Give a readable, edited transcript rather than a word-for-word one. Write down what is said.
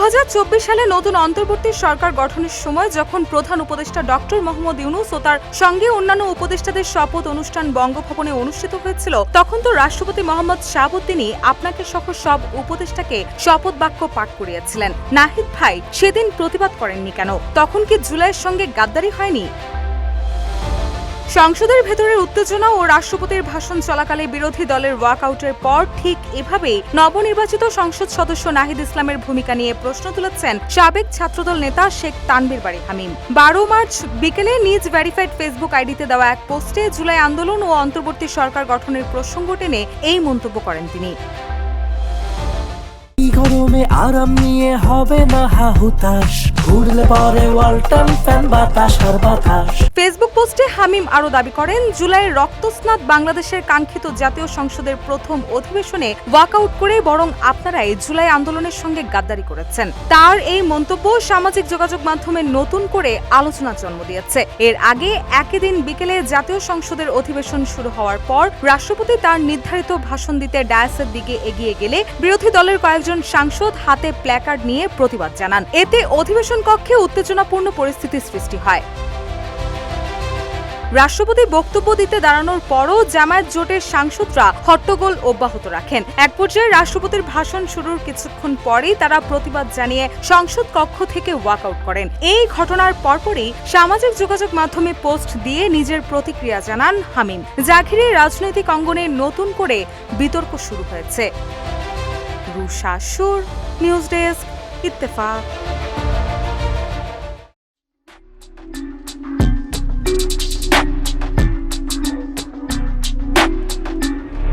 2024 সালে নতুন অন্তর্বর্তী সরকার গঠনের সময় যখন প্রধান উপদেষ্টা ডক্টর মোহাম্মদ ইউনূস ও তার সঙ্গে অন্যান্য উপদেষ্টাদের শপথ অনুষ্ঠান বঙ্গভবনে অনুষ্ঠিত হয়েছিল, তখন তো রাষ্ট্রপতি মোহাম্মদ শাহাবুদ্দিনই আপনাকে সহ সব উপদেষ্টাকে শপথ বাক্য পাঠ করিয়েছিলেন। নাহিদ ভাই সেদিন প্রতিবাদ করেননি কেন? তখন কি জুলাইয়ের সঙ্গে গাদ্দারি হয়নি? সংসদের ভেতরের উত্তেজনা ও রাষ্ট্রপতির ভাষণ চলাকালে বিরোধী দলের ওয়াকআউটের পর ঠিক এভাবেই নবনির্বাচিত সংসদ সদস্য নাহিদ ইসলামের ভূমিকা নিয়ে প্রশ্ন তুলেছেন সাবেক ছাত্রদল নেতা শেখ তানভীর বারী হামিম। 12 মার্চ বিকেলে নিজ ভেরিফাইড ফেসবুক আইডিতে দেওয়া এক পোস্টে জুলাই আন্দোলন ও অন্তর্বর্তী সরকার গঠনের প্রসঙ্গ টেনে এই মন্তব্য করেন তিনি। গরমে আরাম নিয়ে হবে না হাহুতাশ, ঘুরলে পরে ওয়ালটন ফ্যান বাতাস আর বাতাস। ফেসবুক পোস্টে হামিম আরও দাবি করেন, জুলাইয়ের রক্তস্নাত বাংলাদেশের কাঙ্ক্ষিত জাতীয় সংসদের প্রথম অধিবেশনে ওয়াকআউট করে বরং আপনারাই জুলাই আন্দোলনের সঙ্গে গাদ্দারি করেছেন। তার এই মন্তব্য সামাজিক যোগাযোগ মাধ্যমে নতুন করে আলোচনার জন্ম দিয়েছে। এর আগে একই দিন বিকেলে জাতীয় সংসদের অধিবেশন শুরু হওয়ার পর রাষ্ট্রপতি তার নির্ধারিত ভাষণ দিতে ডায়াসের দিকে এগিয়ে গেলে বিরোধী দলের কয়েকজন সাংসদ হাতে প্ল্যাকার্ড নিয়ে প্রতিবাদ জানান। এতে অধিবেশন কক্ষে উত্তেজনাপূর্ণ পরিস্থিতির সৃষ্টি হয়। রাষ্ট্রপতি বক্তব্য দিতে দাঁড়ানোর পরও জামায়াত জোটের সাংসদরা হট্টগোল অব্যাহত রাখেন। এক পর্যায়ে রাষ্ট্রপতির ভাষণ শুরুর কিছুক্ষণ পরেই তারা প্রতিবাদ জানিয়ে সংসদ কক্ষ থেকে ওয়াকআউট করেন। এই ঘটনার পরপরই সামাজিক যোগাযোগ মাধ্যমে পোস্ট দিয়ে নিজের প্রতিক্রিয়া জানান হামিম। যা ঘিরে রাজনৈতিক অঙ্গনে নতুন করে বিতর্ক শুরু হয়েছে। রুশা সুর, নিউজ ডেস্ক, ইত্তেফাক।